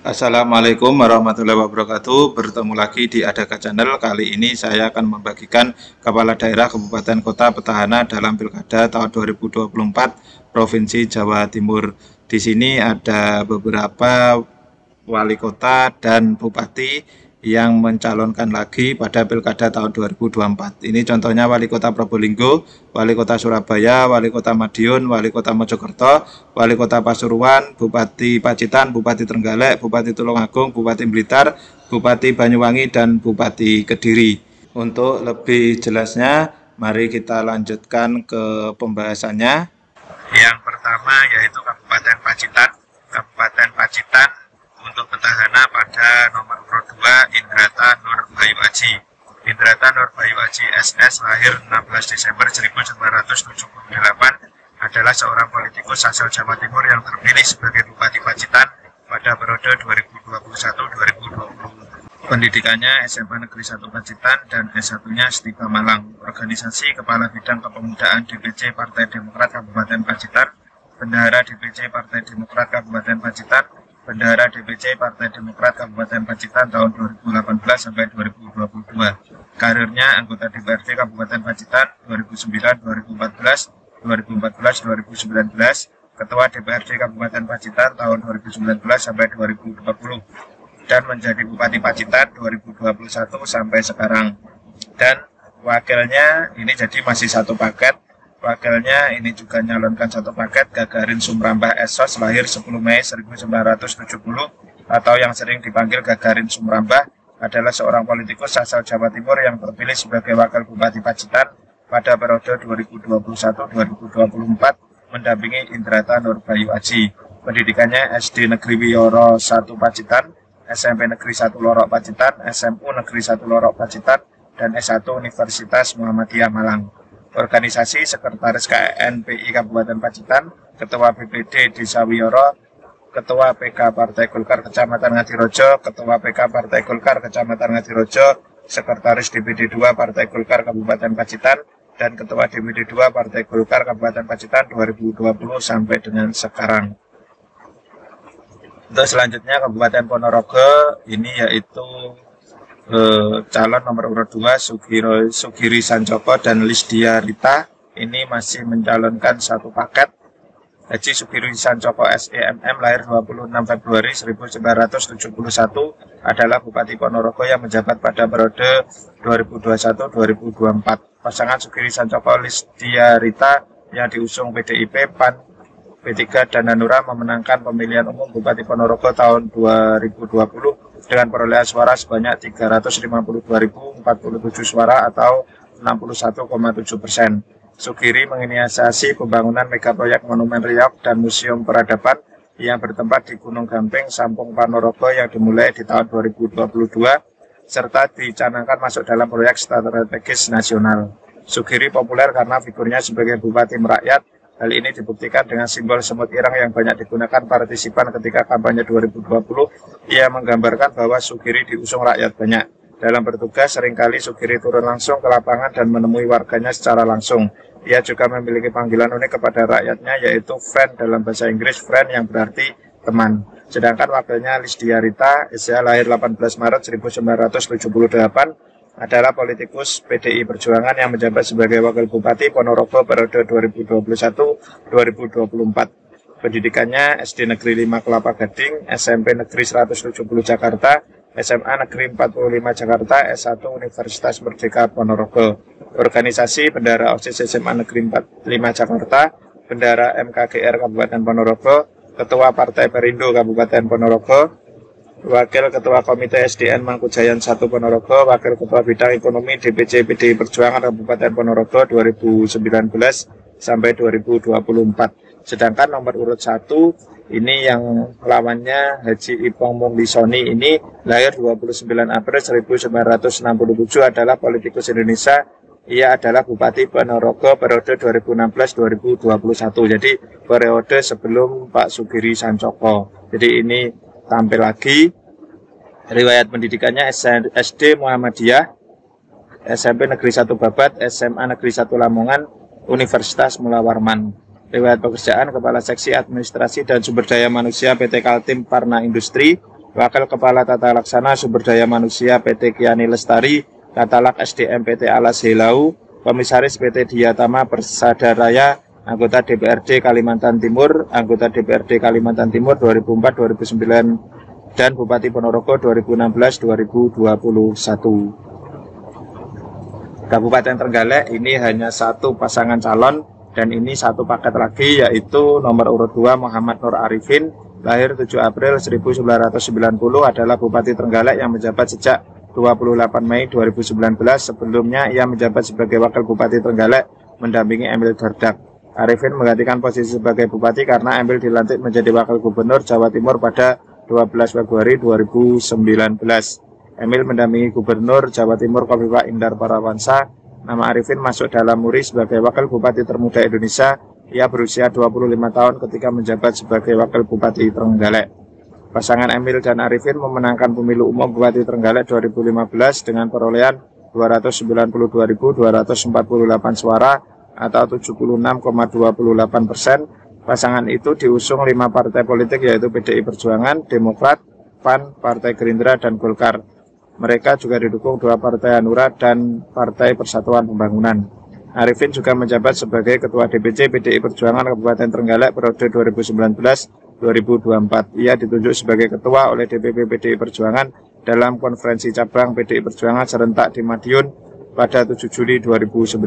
Assalamualaikum warahmatullahi wabarakatuh. Bertemu lagi di Adaka Channel. Kali ini saya akan membagikan kepala daerah kabupaten kota petahana dalam Pilkada tahun 2024 Provinsi Jawa Timur. Di sini ada beberapa wali kota dan bupati yang mencalonkan lagi pada Pilkada tahun 2024. Ini contohnya wali kota Probolinggo, wali kota Surabaya, wali kota Madiun, wali kota Mojokerto, wali kota Pasuruan, Bupati Pacitan, Bupati Trenggalek, Bupati Tulungagung, Bupati Blitar, Bupati Banyuwangi, dan Bupati Kediri. Untuk lebih jelasnya, mari kita lanjutkan ke pembahasannya. Yang pertama yaitu Kabupaten Pacitan. Kabupaten Pacitan untuk petahana pada nomor urut 2 Indrata Nur Bayu Aji. Indrata Nur Bayu Aji SS lahir 16 Desember 1978 adalah seorang politikus asal Jawa Timur yang terpilih sebagai Bupati Pacitan pada periode 2021-2020. Pendidikannya SMA Negeri 1 Pacitan dan S1-nya Stika Malang. Organisasi Kepala Bidang Kepemudaan DPC Partai Demokrat Kabupaten Pacitan, Bendahara DPC Partai Demokrat Kabupaten Pacitan, Bendahara DPC Partai Demokrat Kabupaten Pacitan tahun 2018 sampai 2022. Karirnya anggota DPRD Kabupaten Pacitan 2009, 2014, 2019, Ketua DPRD Kabupaten Pacitan tahun 2019 sampai 2020, dan menjadi Bupati Pacitan 2021 sampai sekarang. Dan wakilnya ini jadi masih satu paket. Wakilnya ini juga nyalonkan satu paket, Gagarin Sumrambah Esos, lahir 10 Mei 1970 atau yang sering dipanggil Gagarin Sumrambah, adalah seorang politikus asal Jawa Timur yang terpilih sebagai Wakil Bupati Pacitan pada periode 2021-2024 mendampingi Indrata Nur Bayu Aji. Pendidikannya SD Negeri Wiyoro 1 Pacitan, SMP Negeri 1 Lorok Pacitan, SMU Negeri 1 Lorok Pacitan, dan S1 Universitas Muhammadiyah Malang. Organisasi Sekretaris KNPI Kabupaten Pacitan, Ketua BPD Desa Wiyoro, Ketua PK Partai Golkar Kecamatan Ngadirojo, Ketua PK Partai Golkar Kecamatan Ngadirojo, Sekretaris DPD 2 Partai Golkar Kabupaten Pacitan, dan Ketua DPD 2 Partai Golkar Kabupaten Pacitan 2020 sampai dengan sekarang. Untuk selanjutnya Kabupaten Ponorogo, ini yaitu calon nomor urut 2 Sugiri Sancoko dan Lisdia Rita ini masih mencalonkan satu paket. Haji Sugiri Sancoko SEMM lahir 26 Februari 1971 adalah Bupati Ponorogo yang menjabat pada periode 2021-2024. Pasangan Sugiri Sancoko Lisdia Rita yang diusung PDIP, PAN, P3 dan Hanura memenangkan pemilihan umum Bupati Ponorogo tahun 2020 dengan perolehan suara sebanyak 352.047 suara atau 61,7%. Sugiri menginisiasi pembangunan megaproyek Monumen Riok dan Museum Peradaban yang bertempat di Gunung Gamping, Sampung Ponorogo yang dimulai di tahun 2022 serta dicanangkan masuk dalam proyek strategis nasional. Sugiri populer karena figurnya sebagai Bupati Merakyat. Hal ini dibuktikan dengan simbol semut ireng yang banyak digunakan partisipan ketika kampanye 2020. Ia menggambarkan bahwa Sugiri diusung rakyat banyak. Dalam bertugas, seringkali Sugiri turun langsung ke lapangan dan menemui warganya secara langsung. Ia juga memiliki panggilan unik kepada rakyatnya, yaitu friend dalam bahasa Inggris, friend yang berarti teman. Sedangkan wakilnya Lisdia Rita, usia lahir 18 Maret 1978, adalah politikus PDI Perjuangan yang menjabat sebagai Wakil Bupati Ponorogo periode 2021-2024. Pendidikannya SD Negeri 5 Kelapa Gading, SMP Negeri 170 Jakarta, SMA Negeri 45 Jakarta, S1 Universitas Merdeka Ponorogo. Organisasi Bendahara OSIS SMA Negeri 45 Jakarta, Bendahara MKGR Kabupaten Ponorogo, Ketua Partai Perindo Kabupaten Ponorogo, Wakil Ketua Komite SDN Mangkujayan 1 Ponorogo, Wakil Ketua Bidang Ekonomi DPC PDI Perjuangan Kabupaten Ponorogo 2019 sampai 2024. Sedangkan nomor urut 1 ini yang lawannya Haji Ipong Munglisoni ini lahir 29 April 1967 adalah politikus Indonesia. Ia adalah Bupati Ponorogo periode 2016-2021. Jadi periode sebelum Pak Sugiri Sancoko. Jadi ini tampil lagi. Riwayat pendidikannya SD Muhammadiyah, SMP Negeri 1 Babat, SMA Negeri 1 Lamongan, Universitas Mula Warman. Riwayat pekerjaan Kepala Seksi Administrasi dan Sumber Daya Manusia PT Kaltim Parna Industri, Wakil Kepala Tata Laksana Sumber Daya Manusia PT Kiani Lestari, Katalak SDM PT Alas Helau, Komisaris PT Diatama Persada Raya, anggota DPRD Kalimantan Timur, anggota DPRD Kalimantan Timur 2004-2009, dan Bupati Ponorogo 2016-2021. Kabupaten Trenggalek ini hanya satu pasangan calon, dan ini satu paket lagi, yaitu nomor urut 2 Muhammad Nur Arifin, lahir 7 April 1990, adalah Bupati Trenggalek yang menjabat sejak 28 Mei 2019. Sebelumnya ia menjabat sebagai Wakil Bupati Trenggalek mendampingi Emil Dardak. Arifin menggantikan posisi sebagai Bupati karena Emil dilantik menjadi Wakil Gubernur Jawa Timur pada 12 Februari 2019. Emil mendampingi Gubernur Jawa Timur Kofifa Indar Parawansa. Nama Arifin masuk dalam MURI sebagai Wakil Bupati Termuda Indonesia. Ia berusia 25 tahun ketika menjabat sebagai Wakil Bupati Trenggalek. Pasangan Emil dan Arifin memenangkan pemilu umum Bupati Trenggalek 2015 dengan perolehan 292.248 suara atau 76,28%. Pasangan itu diusung 5 partai politik, yaitu PDI Perjuangan, Demokrat, PAN, Partai Gerindra, dan Golkar. Mereka juga didukung 2 partai Hanura dan Partai Persatuan Pembangunan. Arifin juga menjabat sebagai Ketua DPC PDI Perjuangan Kabupaten Trenggalek periode 2019-2024. Ia ditunjuk sebagai Ketua oleh DPP PDI Perjuangan dalam konferensi cabang PDI Perjuangan serentak di Madiun pada 7 Juli 2019.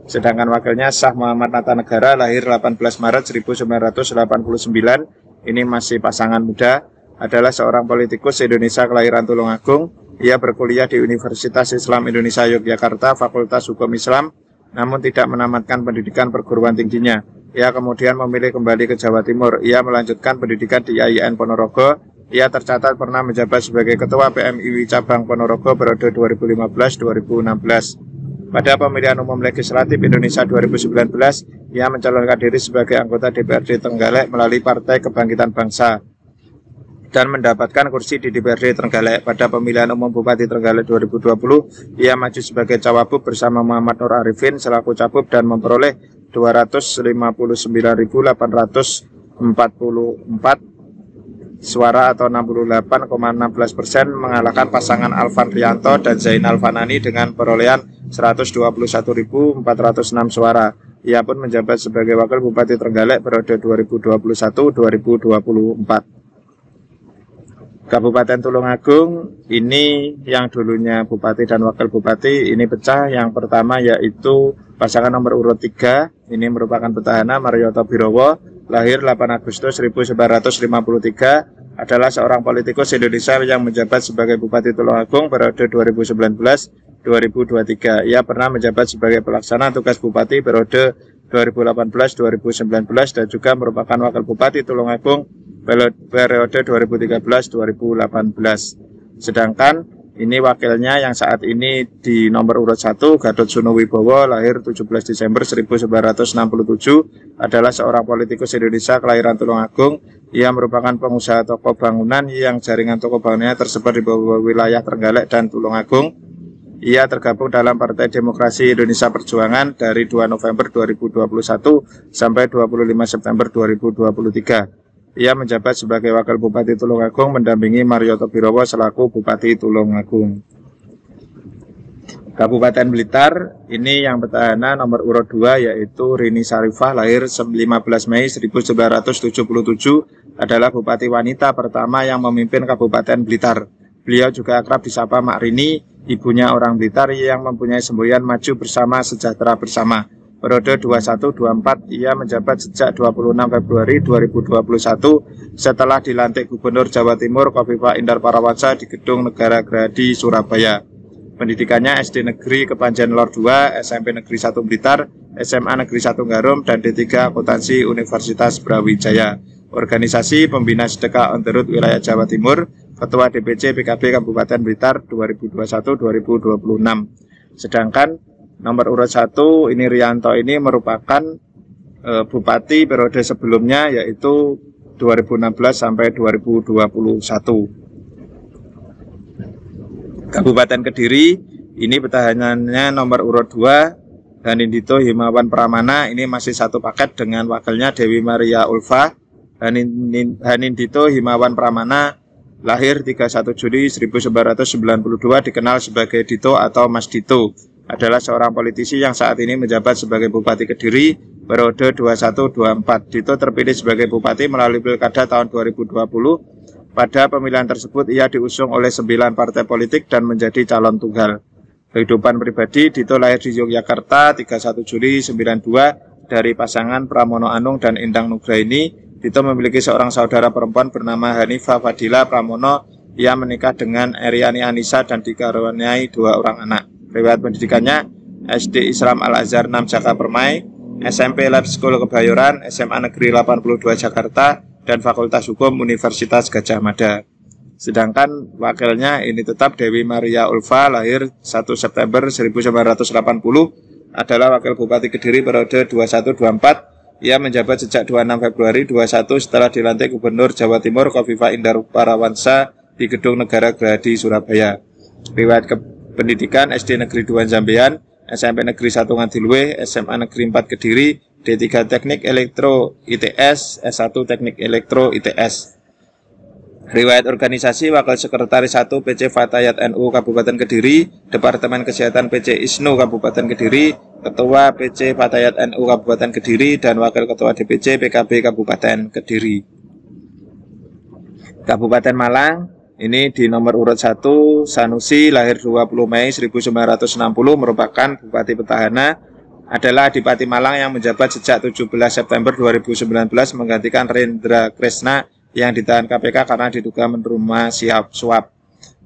Sedangkan wakilnya Syah Muhammad Nata Negara, lahir 18 Maret 1989, ini masih pasangan muda, adalah seorang politikus Indonesia kelahiran Tulungagung. Ia berkuliah di Universitas Islam Indonesia Yogyakarta, Fakultas Hukum Islam, namun tidak menamatkan pendidikan perguruan tingginya. Ia kemudian memilih kembali ke Jawa Timur. Ia melanjutkan pendidikan di IAIN Ponorogo. Ia tercatat pernah menjabat sebagai Ketua PMIW Cabang Ponorogo periode 2015-2016. Pada pemilihan umum legislatif Indonesia 2019, ia mencalonkan diri sebagai anggota DPRD Trenggalek melalui Partai Kebangkitan Bangsa dan mendapatkan kursi di DPRD Trenggalek. Pada pemilihan umum Bupati Trenggalek 2020, ia maju sebagai Cawagup bersama Muhammad Nur Arifin selaku Cagup dan memperoleh 259.844 suara atau 68,16%, mengalahkan pasangan Alvan Rianto dan Zainal Fanani dengan perolehan 121.406 suara. Ia pun menjabat sebagai Wakil Bupati Trenggalek periode 2021-2024. Kabupaten Tulungagung ini yang dulunya Bupati dan Wakil Bupati ini pecah. Yang pertama yaitu pasangan nomor urut 3, ini merupakan petahana Marioto Birowo, lahir 8 Agustus 1953, adalah seorang politikus Indonesia yang menjabat sebagai Bupati Tulungagung periode 2019-2023. Ia pernah menjabat sebagai pelaksana tugas Bupati periode 2018-2019 dan juga merupakan Wakil Bupati Tulungagung periode 2013-2018. Sedangkan ini wakilnya yang saat ini di nomor urut 1, Gatot Sunowibowo, lahir 17 Desember 1967, adalah seorang politikus Indonesia kelahiran Tulungagung. Ia merupakan pengusaha toko bangunan yang jaringan toko bangunannya tersebar di beberapa wilayah Trenggalek dan Tulungagung. Ia tergabung dalam Partai Demokrasi Indonesia Perjuangan dari 2 November 2021 sampai 25 September 2023. Ia menjabat sebagai Wakil Bupati Tulungagung mendampingi Marioto Birowo selaku Bupati Tulungagung. Kabupaten Blitar ini yang petahana nomor urut 2 yaitu Rini Sarifah, lahir 15 Mei 1977, adalah Bupati wanita pertama yang memimpin Kabupaten Blitar. Beliau juga akrab disapa Mak Rini, ibunya orang Blitar yang mempunyai semboyan maju bersama sejahtera bersama. Periode 21-24 ia menjabat sejak 26 Februari 2021 setelah dilantik Gubernur Jawa Timur Kofifa Indar Parawansa di Gedung Negara Gerahadi, Surabaya. Pendidikannya SD Negeri Kepanjen Lor 2, SMP Negeri 1 Blitar, SMA Negeri 1 Garum, dan D3 Akuntansi Universitas Brawijaya. Organisasi Pembina Sedekah On The Road Wilayah Jawa Timur, Ketua DPC PKB Kabupaten Blitar 2021-2026. Sedangkan nomor urut 1 ini Rianto ini merupakan Bupati periode sebelumnya yaitu 2016 sampai 2021. Kabupaten Kediri ini petahanannya nomor urut 2 Hanindito Himawan Pramana, ini masih satu paket dengan wakilnya Dewi Maria Ulfa. Hanindito Himawan Pramana lahir 31 Juli 1992, dikenal sebagai Dito atau Mas Dito, adalah seorang politisi yang saat ini menjabat sebagai Bupati Kediri periode 21-24. Dito terpilih sebagai Bupati melalui Pilkada tahun 2020. Pada pemilihan tersebut ia diusung oleh 9 partai politik dan menjadi calon tunggal. Kehidupan pribadi, Dito lahir di Yogyakarta 31 Juli 92 dari pasangan Pramono Anung dan Endang Nugraini. Dito memiliki seorang saudara perempuan bernama Hanifah Fadila Pramono. Ia menikah dengan Eriani Anissa dan dikaruniai 2 orang anak. Riwayat pendidikannya SD Islam Al-Azhar 6 Jaka Permai, SMP Lab School Kebayoran, SMA Negeri 82 Jakarta, dan Fakultas Hukum Universitas Gadjah Mada. Sedangkan wakilnya ini tetap Dewi Maria Ulfa, lahir 1 September 1980, adalah Wakil Bupati Kediri periode 21-24. Ia menjabat sejak 26 Februari 21 setelah dilantik Gubernur Jawa Timur Khofifah Indar Parawansa di Gedung Negara Gerahadi, Surabaya. Riwayat pendidikan SD Negeri 2 Jambean, SMP Negeri 1 Ngadiluwe, SMA Negeri 4 Kediri, D3 Teknik Elektro ITS, S1 Teknik Elektro ITS. Riwayat organisasi Wakil Sekretaris 1 PC Fatayat NU Kabupaten Kediri, Departemen Kesehatan PC ISNU Kabupaten Kediri, Ketua PC Fatayat NU Kabupaten Kediri, dan Wakil Ketua DPC PKB Kabupaten Kediri. Kabupaten Malang, ini di nomor urut 1, Sanusi, lahir 20 Mei 1960, merupakan Bupati Petahana, adalah Adipati Malang yang menjabat sejak 17 September 2019 menggantikan Rendra Kresna yang ditahan KPK karena diduga menerima suap.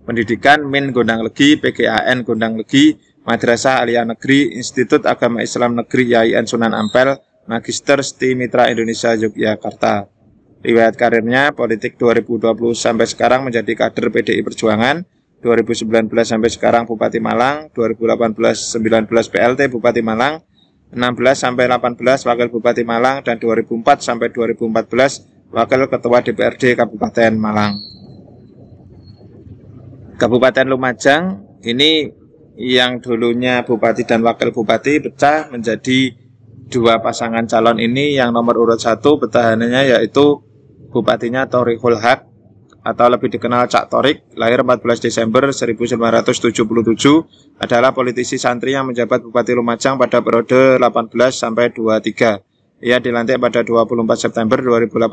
Pendidikan Min Gondang Legi, PGAN Gondang Legi, Madrasah Aliyah Negeri, Institut Agama Islam Negeri YIN Sunan Ampel, Magister Sti Mitra Indonesia Yogyakarta. Riwayat karirnya politik 2020 sampai sekarang menjadi kader PDI Perjuangan, 2019 sampai sekarang Bupati Malang, 2018-19 PLT Bupati Malang, 16 sampai 18 Wakil Bupati Malang, dan 2004 sampai 2014 Wakil Ketua DPRD Kabupaten Malang. Kabupaten Lumajang, ini yang dulunya Bupati dan Wakil Bupati pecah menjadi 2 pasangan calon ini. Yang nomor urut 1 petahananya yaitu Bupatinya Thoriqul Haq atau lebih dikenal Cak Thorik, lahir 14 Desember 1977, adalah politisi santri yang menjabat Bupati Lumajang pada periode 18 sampai 23. Ia dilantik pada 24 September 2018.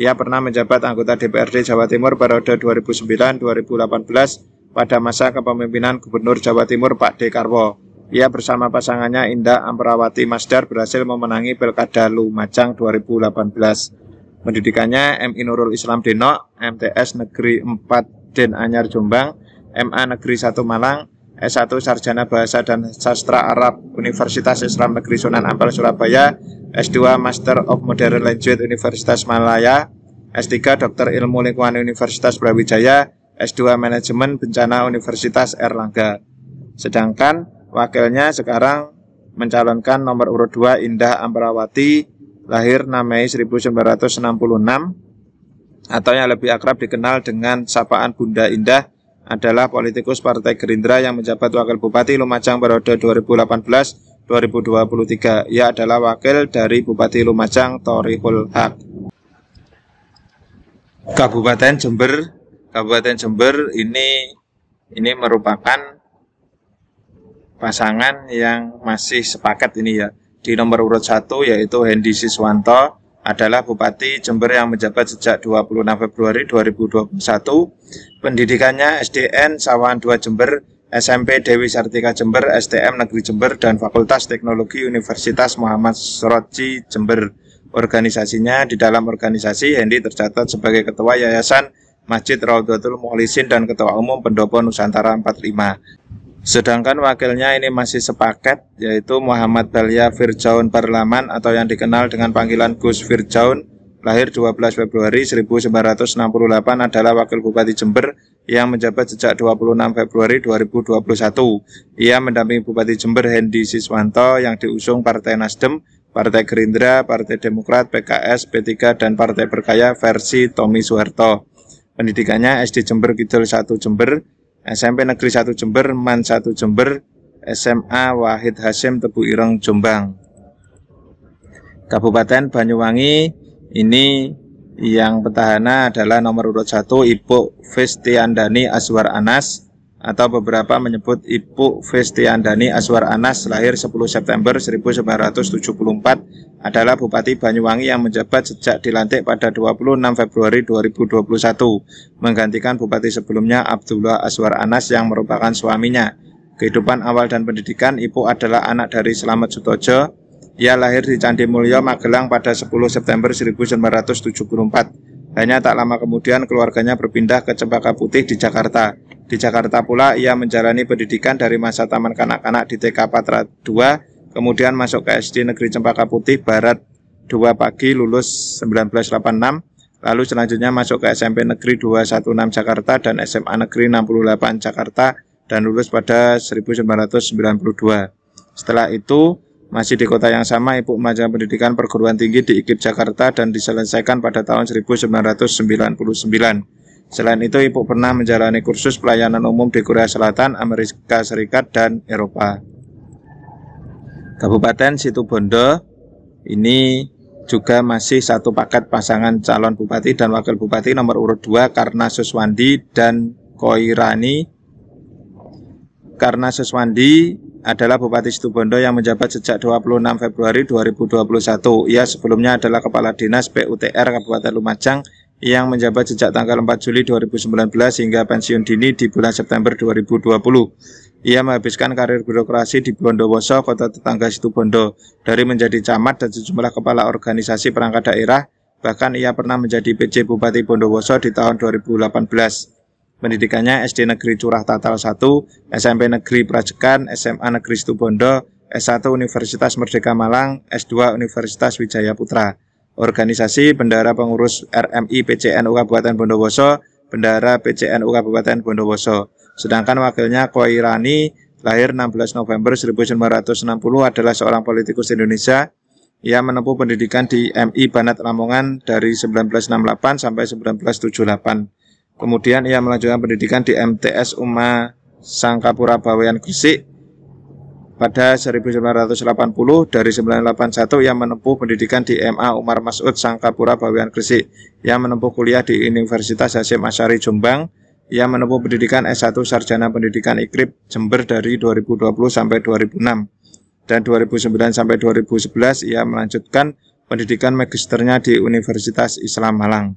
Ia pernah menjabat anggota DPRD Jawa Timur periode 2009-2018 pada masa kepemimpinan Gubernur Jawa Timur Pak Dekarwo. Ia bersama pasangannya Indah Amrawati Masdar berhasil memenangi Pilkada Lumajang 2018. Pendidikannya MI Nurul Islam Denok, MTS Negeri 4 Den Anyar Jombang, MA Negeri 1 Malang, S1 Sarjana Bahasa dan Sastra Arab Universitas Islam Negeri Sunan Ampel Surabaya, S2 Master of Modern Language Universitas Malaya, S3 Dokter Ilmu Lingkungan Universitas Brawijaya, S2 Manajemen Bencana Universitas Erlangga. Sedangkan wakilnya sekarang mencalonkan nomor urut 2 Indah Amrawati, lahir 6 Mei 1966, atau yang lebih akrab dikenal dengan sapaan Bunda Indah, adalah politikus Partai Gerindra yang menjabat Wakil Bupati Lumajang periode 2018-2023. Ia adalah wakil dari Bupati Lumajang Thoriqul Haq. Kabupaten Jember. Kabupaten Jember ini merupakan pasangan yang masih sepakat ini ya. Di nomor urut 1 yaitu Hendy Siswanto, adalah Bupati Jember yang menjabat sejak 26 Februari 2021. Pendidikannya SDN Sawan 2 Jember, SMP Dewi Sartika Jember, STM Negeri Jember, dan Fakultas Teknologi Universitas Muhammad Soroji Jember. Organisasinya, di dalam organisasi Hendy tercatat sebagai Ketua Yayasan Masjid Raudhatul Mukhlisin dan Ketua Umum Pendopo Nusantara 45. Sedangkan wakilnya ini masih sepakat, yaitu Muhammad Balya Firjaun Parlaman atau yang dikenal dengan panggilan Gus Firjaun, lahir 12 Februari 1968, adalah Wakil Bupati Jember yang menjabat sejak 26 Februari 2021. Ia mendampingi Bupati Jember Hendy Siswanto yang diusung Partai Nasdem, Partai Gerindra, Partai Demokrat, PKS, P3, dan Partai Berkarya versi Tommy Soeharto. Pendidikannya SD Jember Kidul 1 Jember, SMP Negeri 1 Jember, MAN 1 Jember, SMA Wahid Hasyim Tebu Ireng Jombang. Kabupaten Banyuwangi, ini Yang petahana adalah nomor urut 1 Ibu Festiandani Azwar Anas, atau beberapa menyebut Ibu Festiandani Azwar Anas lahir 10 September 1974, adalah Bupati Banyuwangi yang menjabat sejak dilantik pada 26 Februari 2021, menggantikan Bupati sebelumnya Abdullah Azwar Anas yang merupakan suaminya. Kehidupan awal dan pendidikan, Ibu adalah anak dari Slamet Sutojo. Ia lahir di Candi Mulyo, Magelang pada 10 September 1974. Hanya tak lama kemudian keluarganya berpindah ke Cempaka Putih di Jakarta. Di Jakarta pula ia menjalani pendidikan dari masa taman kanak-kanak di TK Patra 2, kemudian masuk ke SD Negeri Cempaka Putih Barat 2 Pagi, lulus 1986, lalu selanjutnya masuk ke SMP Negeri 216 Jakarta dan SMA Negeri 68 Jakarta dan lulus pada 1992. Setelah itu masih di kota yang sama, Ibu mengajar pendidikan perguruan tinggi di IKIP Jakarta dan diselesaikan pada tahun 1999. Selain itu, Ibu pernah menjalani kursus pelayanan umum di Korea Selatan, Amerika Serikat, dan Eropa. Kabupaten Situbondo ini juga masih satu paket pasangan calon bupati dan wakil bupati nomor urut 2 Karna Suswandi dan Koirani. Karna Suswandi adalah Bupati Situbondo yang menjabat sejak 26 Februari 2021. Ia sebelumnya adalah Kepala Dinas PUTR Kabupaten Lumajang yang menjabat sejak tanggal 4 Juli 2019 hingga pensiun dini di bulan September 2020. Ia menghabiskan karir birokrasi di Bondowoso, kota tetangga Situbondo, dari menjadi camat dan sejumlah kepala organisasi perangkat daerah. Bahkan ia pernah menjadi PJ Bupati Bondowoso di tahun 2018. Pendidikannya SD Negeri Curah Tatal 1, SMP Negeri Prajekan, SMA Negeri Situbondo, S1 Universitas Merdeka Malang, S2 Universitas Wijaya Putra. Organisasi Bendahara Pengurus RMI PCNU Kabupaten Bondowoso, Bendahara PCNU Kabupaten Bondowoso. Sedangkan wakilnya Koirani lahir 16 November 1960 adalah seorang politikus Indonesia. Ia menempuh pendidikan di MI Banat Lamongan dari 1968 sampai 1978. Kemudian ia melanjutkan pendidikan di MTS Uma Sangkapura Bawean Gresik pada 1980. Dari 1981 ia menempuh pendidikan di MA Umar Mas'ud Sangkapura Bawean Gresik. Ia menempuh kuliah di Universitas Hasyim Asy'ari Jombang. Ia menempuh pendidikan S1 Sarjana Pendidikan IKRIP Jember dari 2020 sampai 2006. Dan 2009 sampai 2011 ia melanjutkan pendidikan magisternya di Universitas Islam Malang.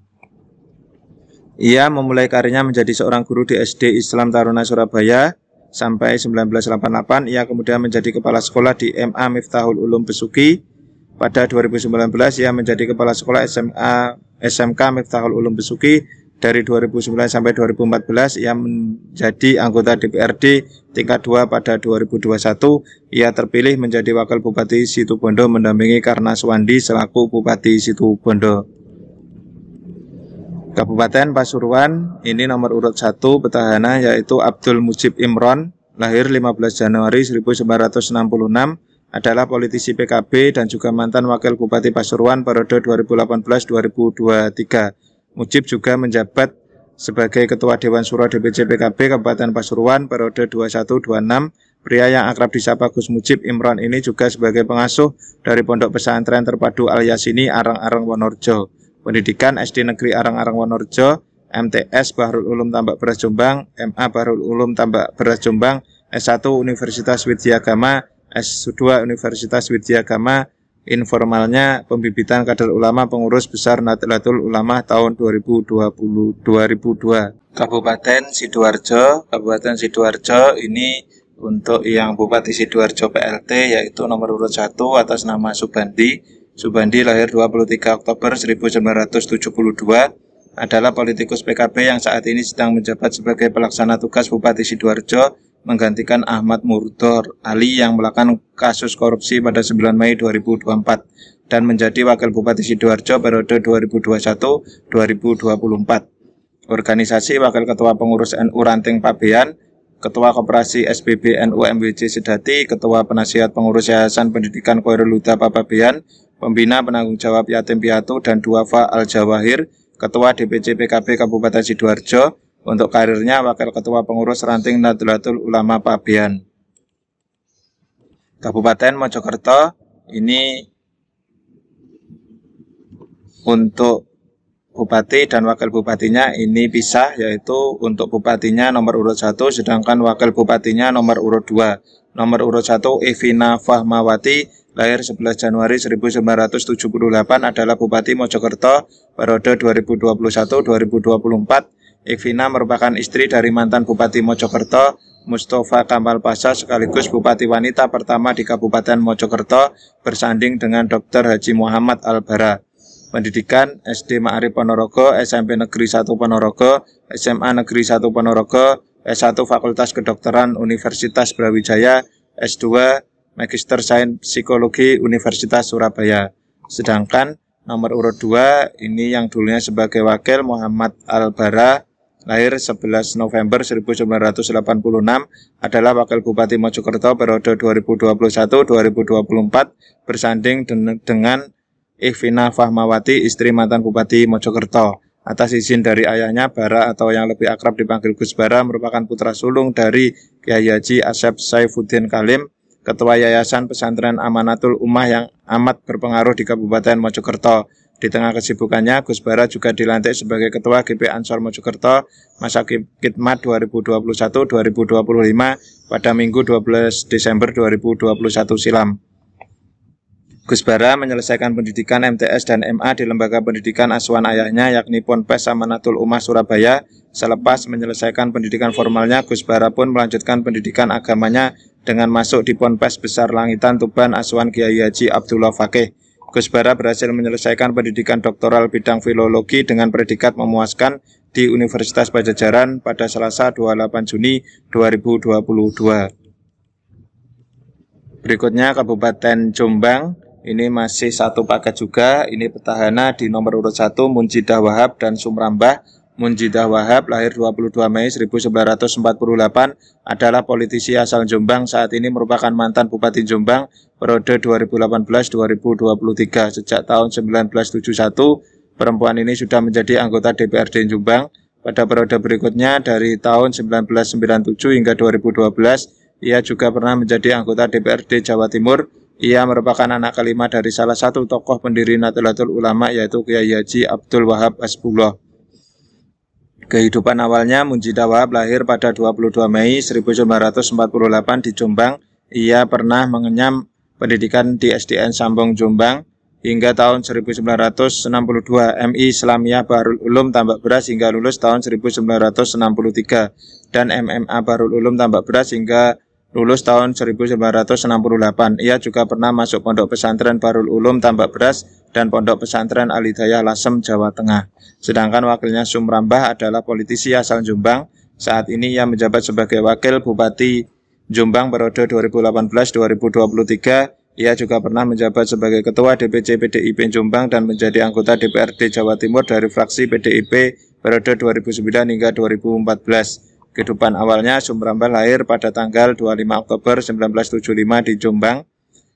Ia memulai karirnya menjadi seorang guru di SD Islam Taruna Surabaya sampai 1988. Ia kemudian menjadi kepala sekolah di MA Miftahul Ulum Besuki. Pada 2019 ia menjadi kepala sekolah SMK Miftahul Ulum Besuki. Dari 2009 sampai 2014 ia menjadi anggota DPRD tingkat 2. Pada 2021 ia terpilih menjadi wakil Bupati Situbondo mendampingi Karna Suwandi selaku Bupati Situbondo. Kabupaten Pasuruan ini nomor urut 1 petahana yaitu Abdul Mujib Imron, lahir 15 Januari 1966, adalah politisi PKB dan juga mantan wakil Bupati Pasuruan periode 2018-2023. Mujib juga menjabat sebagai Ketua Dewan Syuro DPC PKB Kabupaten Pasuruan periode 21-26. Pria yang akrab disapa Gus Mujib Imron ini juga sebagai pengasuh dari Pondok Pesantren Terpadu Al Yasini Arang-Arang Wonorejo. Pendidikan SD Negeri Arang-Arang Wonorejo, MTS Bahrul Ulum Tambak Beras Jombang, MA Bahrul Ulum Tambak Beras Jombang, S1 Universitas Widyagama, S2 Universitas Widyagama. Informalnya pembibitan kader ulama pengurus besar Nahdlatul Ulama tahun 2002. Kabupaten Sidoarjo. Kabupaten Sidoarjo ini untuk yang Bupati Sidoarjo PLT yaitu nomor urut 1 atas nama Subandi. Subandi lahir 23 Oktober 1972, adalah politikus PKB yang saat ini sedang menjabat sebagai pelaksana tugas Bupati Sidoarjo menggantikan Ahmad Murdor Ali yang melakukan kasus korupsi pada 9 Mei 2024 dan menjadi wakil Bupati Sidoarjo periode 2021-2024. Organisasi Wakil Ketua Pengurus NU Ranting Pabean, Ketua Koperasi SBB NU MWJ Sedati, Ketua Penasihat Pengurus Yayasan Pendidikan Khairul Huda Pabean, Pembina Penanggung Jawab Yatim Piatu dan Duafa Al-Jawahir, Ketua DPC PKB Kabupaten Sidoarjo. Untuk karirnya Wakil Ketua Pengurus Ranting Nahdlatul Ulama Pabean. Kabupaten Mojokerto ini untuk bupati dan wakil bupatinya ini pisah, yaitu untuk bupatinya nomor urut 1, sedangkan wakil bupatinya nomor urut 2. Nomor urut 1 Evina Fahmawati, lahir 11 Januari 1978, adalah Bupati Mojokerto periode 2021-2024. Evina merupakan istri dari mantan Bupati Mojokerto, Mustafa Kamal Pasha, sekaligus Bupati wanita pertama di Kabupaten Mojokerto, bersanding dengan Dr. Haji Muhammad Al-Bara. Pendidikan SD Ma'arif Ponorogo, SMP Negeri 1 Ponorogo, SMA Negeri 1 Ponorogo, S1 Fakultas Kedokteran Universitas Brawijaya, S2 Magister Sains Psikologi Universitas Surabaya. Sedangkan nomor urut 2 ini yang dulunya sebagai wakil Muhammad Al-Bara, lahir 11 November 1986, adalah Wakil Bupati Mojokerto periode 2021-2024, bersanding dengan Evina Fahmawati, istri mantan Bupati Mojokerto. Atas izin dari ayahnya, Bara atau yang lebih akrab dipanggil Gus Bara merupakan putra sulung dari Kyai Haji Asep Saifuddin Kalim, Ketua Yayasan Pesantren Amanatul Ummah yang amat berpengaruh di Kabupaten Mojokerto. Di tengah kesibukannya, Gus Bara juga dilantik sebagai Ketua GP Ansor Mojokerto masa khidmat 2021-2025 pada Minggu 12 Desember 2021 silam. Gus Bara menyelesaikan pendidikan MTS dan MA di Lembaga Pendidikan Asuhan ayahnya, yakni Ponpes Amanatul Ummah Surabaya. Selepas menyelesaikan pendidikan formalnya, Gus Bara pun melanjutkan pendidikan agamanya dengan masuk di Ponpes Besar Langitan Tuban Asuhan Kyai Haji Abdullah Fakih. Gus Bara berhasil menyelesaikan pendidikan doktoral bidang filologi dengan predikat memuaskan di Universitas Pajajaran pada Selasa 28 Juni 2022. Berikutnya Kabupaten Jombang. Ini masih satu paket juga. Ini petahana di nomor urut 1 Munjidah Wahab dan Sumrambah. Munjidah Wahab, lahir 22 Mei 1948, adalah politisi asal Jombang. Saat ini merupakan mantan Bupati Jombang periode 2018-2023. Sejak tahun 1971, perempuan ini sudah menjadi anggota DPRD Jombang. Pada periode berikutnya dari tahun 1997 hingga 2012, ia juga pernah menjadi anggota DPRD Jawa Timur. Ia merupakan anak kelima dari salah satu tokoh pendiri Nahdlatul Ulama, yaitu Kyai Haji Abdul Wahab Hasbullah. Kehidupan awalnya, Munjidah Wahab lahir pada 22 Mei 1948 di Jombang. Ia pernah mengenyam pendidikan di SDN Sambong Jombang hingga tahun 1962, MI Islamiyah Bahrul Ulum Tambak Beras hingga lulus tahun 1963, dan MMA Bahrul Ulum Tambak Beras hingga lulus tahun 1968. Ia juga pernah masuk Pondok Pesantren Bahrul Ulum Tambak Beras dan Pondok Pesantren Al-Hidayah Lasem, Jawa Tengah. Sedangkan wakilnya Sumrambah adalah politisi asal Jombang. Saat ini ia menjabat sebagai Wakil Bupati Jombang periode 2018-2023. Ia juga pernah menjabat sebagai Ketua DPC PDIP Jombang dan menjadi anggota DPRD Jawa Timur dari fraksi PDIP periode 2009 hingga 2014. Kehidupan awalnya, Sumrambah lahir pada tanggal 25 Oktober 1975 di Jombang.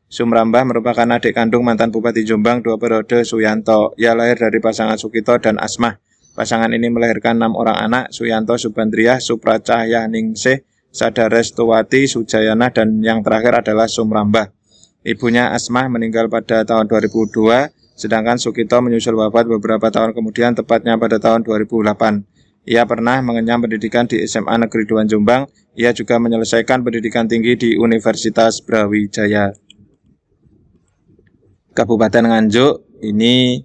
Sumrambah merupakan adik kandung mantan Bupati Jombang 2 periode Suyanto. Ia lahir dari pasangan Sukito dan Asmah. Pasangan ini melahirkan 6 orang anak, Suyanto Subandriah, Supracahya Ningsih, Sadarestuwati Sujayana, dan yang terakhir adalah Sumrambah. Ibunya Asmah meninggal pada tahun 2002, sedangkan Sukito menyusul wafat beberapa tahun kemudian, tepatnya pada tahun 2008. Ia pernah mengenyam pendidikan di SMA Negeri 2 Jombang. Ia juga menyelesaikan pendidikan tinggi di Universitas Brawijaya. Kabupaten Nganjuk, ini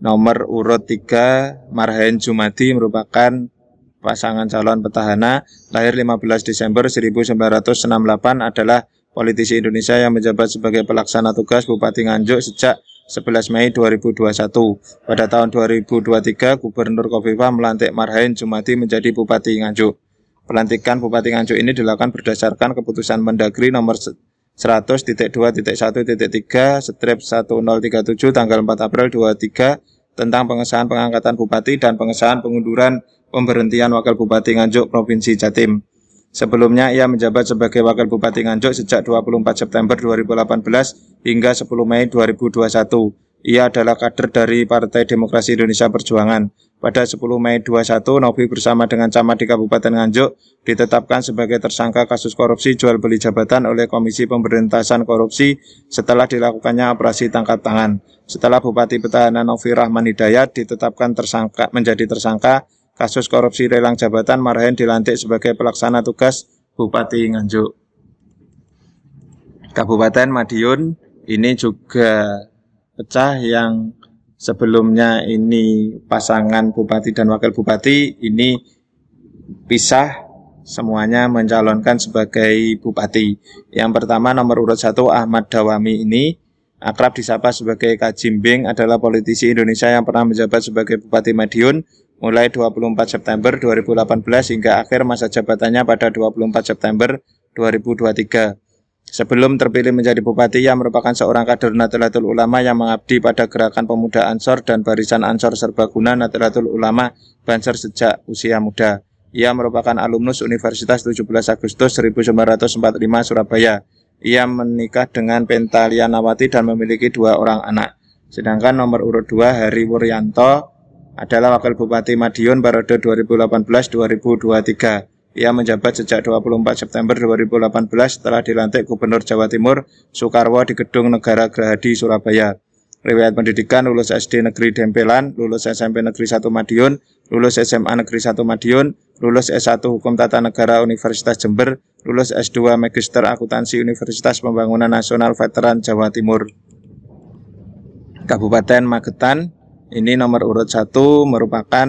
nomor urut 3 Marhain Jumadi merupakan pasangan calon petahana, lahir 15 Desember 1968, adalah politisi Indonesia yang menjabat sebagai pelaksana tugas Bupati Nganjuk sejak 11 Mei 2021. Pada tahun 2023, Gubernur Khofifah melantik Marhain Jumadi menjadi Bupati Nganjuk. Pelantikan Bupati Nganjuk ini dilakukan berdasarkan keputusan Mendagri nomor 100.2.1.3/1037 tanggal 4 April 23 tentang pengesahan pengangkatan bupati dan pengesahan pengunduran pemberhentian Wakil Bupati Nganjuk Provinsi Jatim. Sebelumnya ia menjabat sebagai Wakil Bupati Nganjuk sejak 24 September 2018 hingga 10 Mei 2021. Ia adalah kader dari Partai Demokrasi Indonesia Perjuangan. Pada 10 Mei 21, Novi bersama dengan camat di Kabupaten Nganjuk ditetapkan sebagai tersangka kasus korupsi jual beli jabatan oleh Komisi Pemberantasan Korupsi setelah dilakukannya operasi tangkap tangan. Setelah Bupati Petahana Novi Rahman Hidayat ditetapkan menjadi tersangka kasus korupsi lelang jabatan, Marhen dilantik sebagai pelaksana tugas Bupati Nganjuk. Kabupaten Madiun ini juga pecah, yang sebelumnya ini pasangan bupati dan wakil bupati ini pisah, semuanya mencalonkan sebagai bupati. Yang pertama nomor urut 1 Ahmad Dawami ini akrab disapa sebagai Kajimbing, adalah politisi Indonesia yang pernah menjabat sebagai Bupati Madiun mulai 24 September 2018 hingga akhir masa jabatannya pada 24 September 2023. Sebelum terpilih menjadi bupati, ia merupakan seorang kader Nahdlatul Ulama yang mengabdi pada gerakan pemuda Ansor dan barisan Ansor Serbaguna Nahdlatul Ulama Banser sejak usia muda. Ia merupakan alumnus Universitas 17 Agustus 1945 Surabaya. Ia menikah dengan Pentalianawati dan memiliki 2 orang anak. Sedangkan nomor urut 2 Heri Wuryanto adalah wakil bupati Madiun periode 2018-2023. Ia menjabat sejak 24 September 2018 setelah dilantik Gubernur Jawa Timur Soekarwo di Gedung Negara Gerahadi, Surabaya. Riwayat pendidikan: lulus SD Negeri Dempelan, lulus SMP Negeri 1 Madiun, lulus SMA Negeri 1 Madiun, lulus S1 Hukum Tata Negara Universitas Jember, lulus S2 Magister Akuntansi Universitas Pembangunan Nasional Veteran Jawa Timur. Kabupaten Magetan ini nomor urut 1 merupakan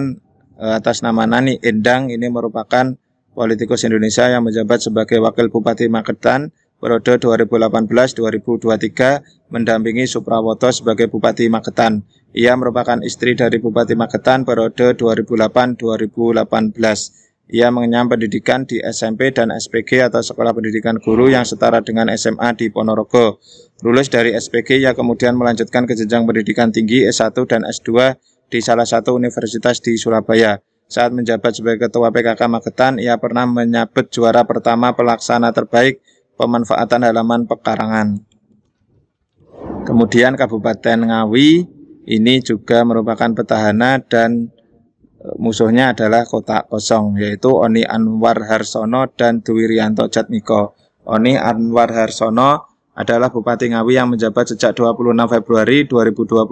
atas nama Nani Endang, ini merupakan politikus Indonesia yang menjabat sebagai wakil bupati Magetan periode 2018-2023 mendampingi Suprawoto sebagai bupati Magetan. Ia merupakan istri dari Bupati Magetan periode 2008-2018. Ia mengenyam pendidikan di SMP dan SPG atau Sekolah Pendidikan Guru yang setara dengan SMA di Ponorogo. Lulus dari SPG, ia kemudian melanjutkan ke jenjang pendidikan tinggi S1 dan S2 di salah satu universitas di Surabaya. Saat menjabat sebagai Ketua PKK Magetan, ia pernah menyabet juara pertama pelaksana terbaik pemanfaatan halaman pekarangan. Kemudian Kabupaten Ngawi ini juga merupakan petahana dan musuhnya adalah kotak kosong, yaitu Oni Anwar Harsono dan Dwi Rianto Jatmiko. Oni Anwar Harsono adalah Bupati Ngawi yang menjabat sejak 26 Februari 2021.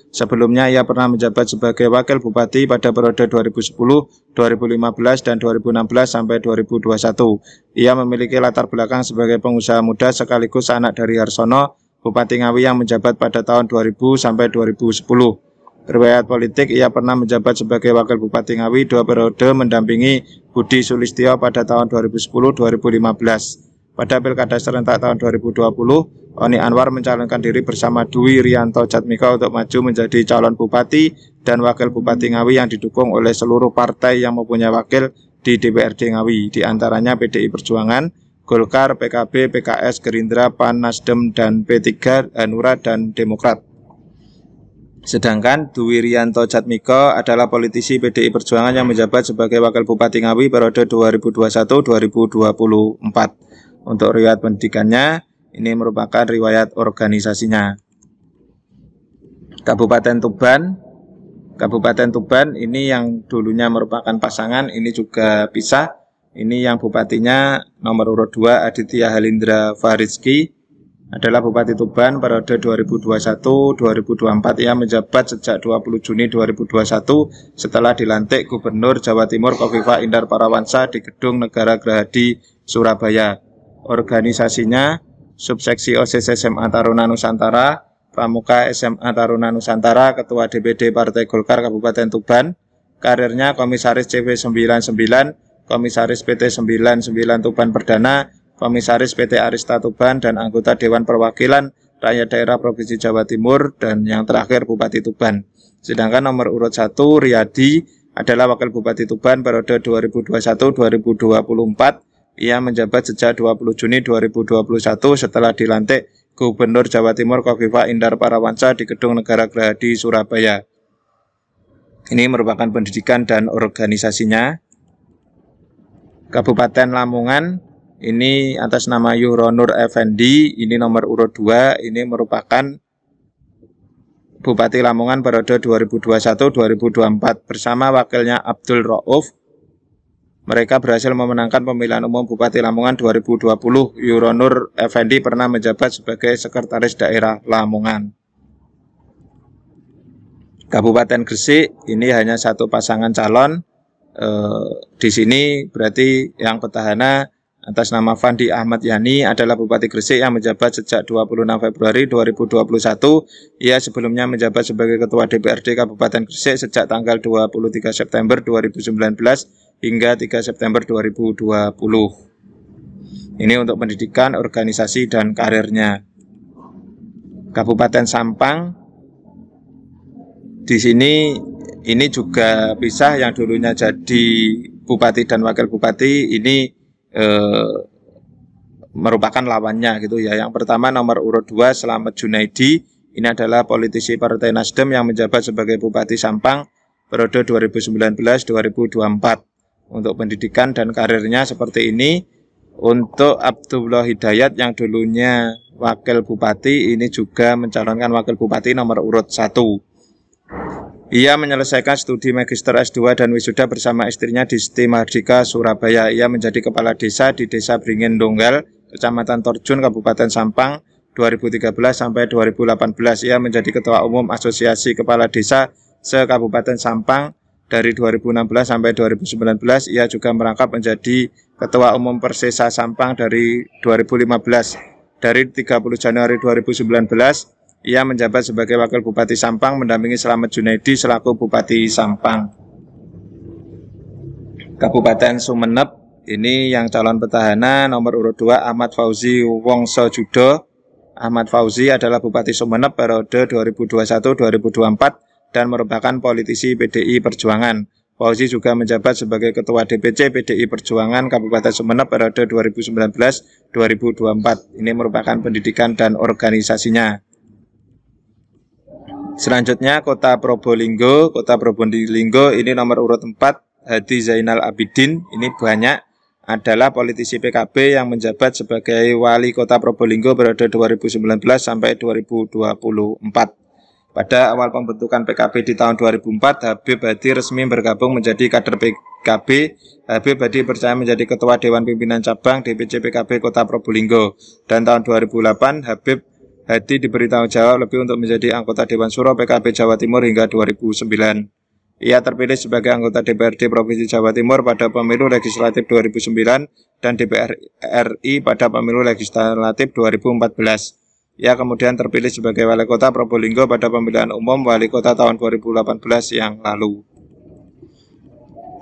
Sebelumnya ia pernah menjabat sebagai Wakil Bupati pada periode 2010, 2015, dan 2016 sampai 2021. Ia memiliki latar belakang sebagai pengusaha muda sekaligus anak dari Harsono, Bupati Ngawi yang menjabat pada tahun 2000 sampai 2010. Riwayat politik: ia pernah menjabat sebagai Wakil Bupati Ngawi 2 periode mendampingi Budi Sulistyo pada tahun 2010-2015. Pada Pilkada serentak tahun 2020, Oni Anwar mencalonkan diri bersama Dwi Rianto Jatmiko untuk maju menjadi calon bupati dan wakil bupati Ngawi yang didukung oleh seluruh partai yang mempunyai wakil di DPRD Ngawi, di antaranya PDI Perjuangan, Golkar, PKB, PKS, Gerindra, PAN, Nasdem, dan P3, Hanura, dan Demokrat. Sedangkan Dwi Rianto Jatmiko adalah politisi PDI Perjuangan yang menjabat sebagai wakil bupati Ngawi periode 2021-2024. Untuk riwayat pendidikannya, ini merupakan riwayat organisasinya. Kabupaten Tuban. Kabupaten Tuban ini yang dulunya merupakan pasangan, ini juga pisah. Ini yang bupatinya nomor urut 2 Aditya Halindra Farizki adalah Bupati Tuban periode 2021-2024. Ia menjabat sejak 20 Juni 2021 setelah dilantik Gubernur Jawa Timur Kofifa Indar Parawansa di Gedung Negara Gerahadi, Surabaya. Organisasinya Subseksi OSIS SMA Taruna Nusantara, Pramuka SMA Taruna Nusantara, Ketua DPD Partai Golkar Kabupaten Tuban. Karirnya Komisaris CV99, Komisaris PT 99 Tuban Perdana, Komisaris PT Arista Tuban, dan anggota Dewan Perwakilan Rakyat Daerah Provinsi Jawa Timur, dan yang terakhir Bupati Tuban. Sedangkan nomor urut 1 Riyadi adalah Wakil Bupati Tuban periode 2021-2024. Ia menjabat sejak 20 Juni 2021 setelah dilantik Gubernur Jawa Timur Kofifa Indar Parawansa di Gedung Negara Gerahadi, Surabaya. Ini merupakan pendidikan dan organisasinya. Kabupaten Lamongan ini atas nama Yuhronur Effendi, ini nomor urut 2, ini merupakan Bupati Lamongan periode 2021-2024 bersama wakilnya Abdul Rauf. Mereka berhasil memenangkan pemilihan umum Bupati Lamongan 2020. Yuronur Effendi pernah menjabat sebagai Sekretaris Daerah Lamongan. Kabupaten Gresik ini hanya satu pasangan calon. Di sini berarti yang petahana atas nama Fandi Ahmad Yani adalah Bupati Gresik yang menjabat sejak 26 Februari 2021. Ia sebelumnya menjabat sebagai Ketua DPRD Kabupaten Gresik sejak tanggal 23 September 2019 hingga 3 September 2020. Ini untuk pendidikan, organisasi, dan karirnya. Kabupaten Sampang, di sini ini juga pisah, yang dulunya jadi Bupati dan Wakil Bupati ini merupakan lawannya gitu ya. Yang pertama nomor urut 2 Slamet Junaidi, ini adalah politisi Partai Nasdem yang menjabat sebagai Bupati Sampang periode 2019-2024. Untuk pendidikan dan karirnya seperti ini. Untuk Abdullah Hidayat yang dulunya Wakil Bupati, ini juga mencalonkan Wakil Bupati nomor urut 1. Ia menyelesaikan studi Magister S2 dan wisuda bersama istrinya di STI Mahardika, Surabaya. Ia menjadi kepala desa di Desa Bringin Donggal, Kecamatan Torjun, Kabupaten Sampang 2013 sampai 2018. Ia menjadi Ketua Umum Asosiasi Kepala Desa se-Kabupaten Sampang dari 2016 sampai 2019. Ia juga merangkap menjadi Ketua Umum Persesa Sampang dari 2015. Dari 30 Januari 2019, ia menjabat sebagai Wakil Bupati Sampang mendampingi Slamet Junaidi selaku Bupati Sampang. Kabupaten Sumeneb, ini yang calon petahana nomor urut 2 Ahmad Fauzi Wongsojudo. Ahmad Fauzi adalah Bupati Sumeneb periode 2021-2024 dan merupakan politisi PDI Perjuangan. Fauzi juga menjabat sebagai Ketua DPC PDI Perjuangan Kabupaten Sumeneb periode 2019-2024. Ini merupakan pendidikan dan organisasinya. Selanjutnya Kota Probolinggo. Kota Probolinggo ini nomor urut 4 Hadi Zainal Abidin. Ini banyak adalah politisi PKB yang menjabat sebagai Wali Kota Probolinggo periode 2019 sampai 2024. Pada awal pembentukan PKB di tahun 2004, Habib Hadi resmi bergabung menjadi kader PKB. Habib Hadi percaya menjadi Ketua Dewan Pimpinan Cabang DPC PKB Kota Probolinggo. Dan tahun 2008, Habib Hadi diberi tanggung jawab lebih untuk menjadi anggota Dewan Suro PKB Jawa Timur hingga 2009. Ia terpilih sebagai anggota DPRD Provinsi Jawa Timur pada pemilu legislatif 2009 dan DPR RI pada pemilu legislatif 2014. Ia kemudian terpilih sebagai Wali Kota Probolinggo pada pemilihan umum Wali Kota tahun 2018 yang lalu.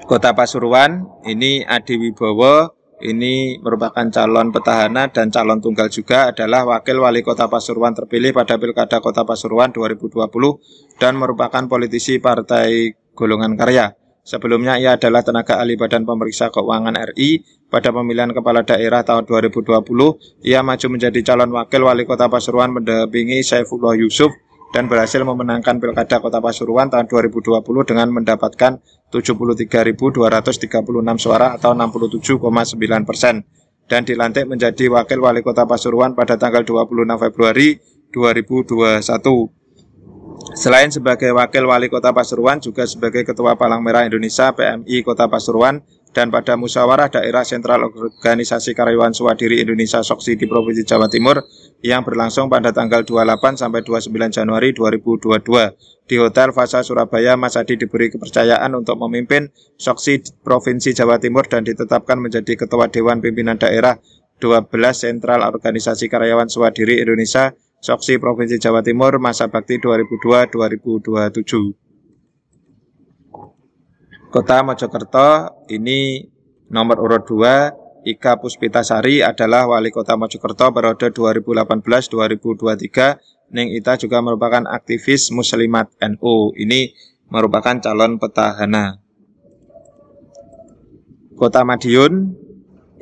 Kota Pasuruan, ini Adi Wibowo. Ini merupakan calon petahana dan calon tunggal juga, adalah Wakil Wali Kota Pasuruan terpilih pada Pilkada Kota Pasuruan 2020 dan merupakan politisi Partai Golongan Karya. Sebelumnya ia adalah tenaga ahli Badan Pemeriksa Keuangan RI. Pada pemilihan kepala daerah tahun 2020, ia maju menjadi calon Wakil Wali Kota Pasuruan mendampingi Saifullah Yusuf dan berhasil memenangkan Pilkada Kota Pasuruan tahun 2020 dengan mendapatkan 73.236 suara atau 67,9% dan dilantik menjadi Wakil Wali Kota Pasuruan pada tanggal 26 Februari 2021. Selain sebagai Wakil Wali Kota Pasuruan, juga sebagai Ketua Palang Merah Indonesia PMI Kota Pasuruan dan pada Musyawarah Daerah Sentral Organisasi Karyawan Swadiri Indonesia Soksi di Provinsi Jawa Timur yang berlangsung pada tanggal 28 sampai 29 Januari 2022 di Hotel Fasa Surabaya. Mas Adi diberi kepercayaan untuk memimpin Soksi Provinsi Jawa Timur dan ditetapkan menjadi Ketua Dewan Pimpinan Daerah 12 Sentral Organisasi Karyawan Swadiri Indonesia Soksi Provinsi Jawa Timur masa bakti 2002-2027. Kota Mojokerto, ini nomor urut 2 Ika Puspitasari adalah Wali Kota Mojokerto periode 2018-2023. Ning Ita juga merupakan aktivis Muslimat NU. Ini merupakan calon petahana. Kota Madiun,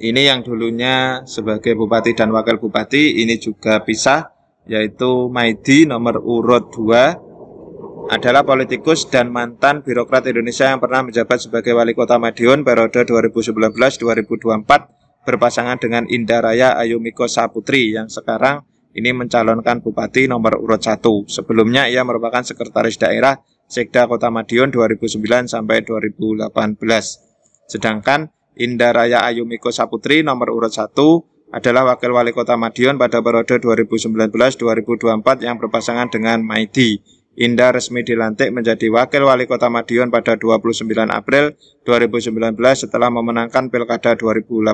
ini yang dulunya sebagai Bupati dan Wakil Bupati, ini juga pisah, yaitu Maidi nomor urut 2 adalah politikus dan mantan birokrat Indonesia yang pernah menjabat sebagai Wali Kota Madiun periode 2019-2024 berpasangan dengan Indah Raya Ayumiko Saputri yang sekarang ini mencalonkan Bupati nomor urut 1. Sebelumnya ia merupakan Sekretaris Daerah Sekda Kota Madiun 2009 sampai 2018. Sedangkan Indah Raya Ayumiko Saputri nomor urut 1 adalah Wakil Wali Kota Madiun pada periode 2019-2024 yang berpasangan dengan Maidi. Indah resmi dilantik menjadi Wakil Wali Kota Madiun pada 29 April 2019 setelah memenangkan Pilkada 2018.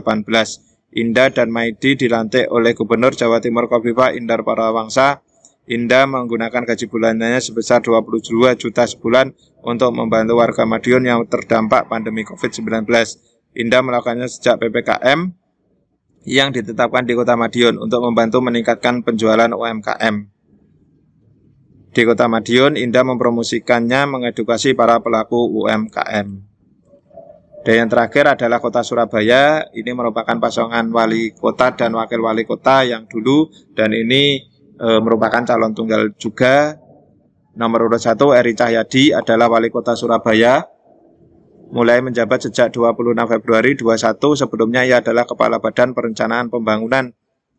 Indah dan Maidi dilantik oleh Gubernur Jawa Timur Khofifah Indar Parawangsa. Indah menggunakan gaji bulanannya sebesar 22 juta sebulan untuk membantu warga Madiun yang terdampak pandemi COVID-19. Indah melakukannya sejak PPKM yang ditetapkan di Kota Madiun untuk membantu meningkatkan penjualan UMKM. Di Kota Madiun, Indah mempromosikannya mengedukasi para pelaku UMKM. Dan yang terakhir adalah Kota Surabaya. Ini merupakan pasangan wali kota dan wakil wali kota yang dulu, dan ini merupakan calon tunggal juga. Nomor urut 1 Eri Cahyadi adalah wali kota Surabaya. Mulai menjabat sejak 26 Februari 2021. Sebelumnya ia adalah Kepala Badan Perencanaan Pembangunan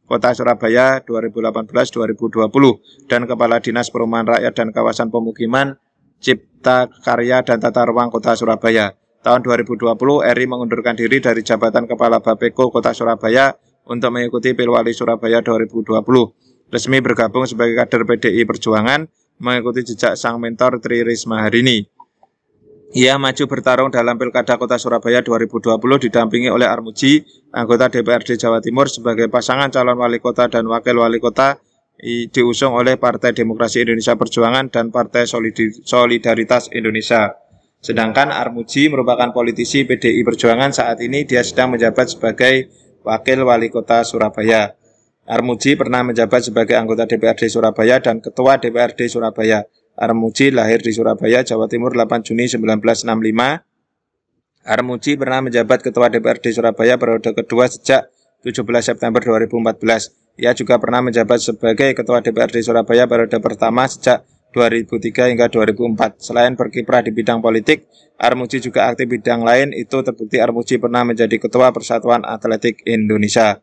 Kota Surabaya 2018-2020 dan Kepala Dinas Perumahan Rakyat dan Kawasan Pemukiman, Cipta Karya dan Tata Ruang Kota Surabaya. Tahun 2020, Eri mengundurkan diri dari jabatan Kepala Bapeko Kota Surabaya untuk mengikuti Pilwali Surabaya 2020. Resmi bergabung sebagai kader PDI Perjuangan, mengikuti jejak sang mentor Tri Risma hari ini. Ia maju bertarung dalam Pilkada Kota Surabaya 2020 didampingi oleh Armuji, anggota DPRD Jawa Timur sebagai pasangan calon wali kota dan wakil wali kota diusung oleh Partai Demokrasi Indonesia Perjuangan dan Partai Solidaritas Indonesia. Sedangkan Armuji merupakan politisi PDI Perjuangan, saat ini dia sedang menjabat sebagai wakil wali kota Surabaya. Armuji pernah menjabat sebagai anggota DPRD Surabaya dan Ketua DPRD Surabaya. Armuji lahir di Surabaya, Jawa Timur 8 Juni 1965. Armuji pernah menjabat Ketua DPRD Surabaya periode kedua sejak 17 September 2014. Ia juga pernah menjabat sebagai Ketua DPRD Surabaya periode pertama sejak 2003 hingga 2004. Selain berkiprah di bidang politik, Armuji juga aktif bidang lain. Itu terbukti Armuji pernah menjadi Ketua Persatuan Atletik Indonesia.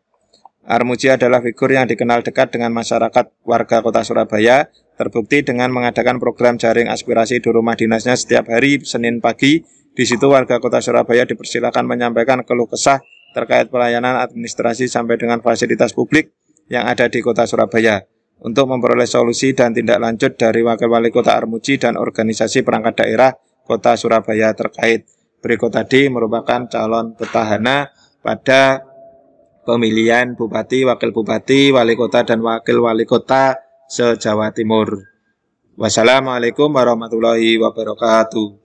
Armuji adalah figur yang dikenal dekat dengan masyarakat warga Kota Surabaya, terbukti dengan mengadakan program jaring aspirasi di rumah dinasnya setiap hari Senin pagi. Di situ warga Kota Surabaya dipersilakan menyampaikan keluh kesah terkait pelayanan administrasi sampai dengan fasilitas publik yang ada di Kota Surabaya. Untuk memperoleh solusi dan tindak lanjut dari Wakil Wali Kota Armuji dan organisasi perangkat daerah Kota Surabaya terkait. Berikut tadi merupakan calon petahana pada pemilihan Bupati, Wakil Bupati, Wali Kota, dan Wakil Wali Kota se-Jawa Timur. Wassalamualaikum warahmatullahi wabarakatuh.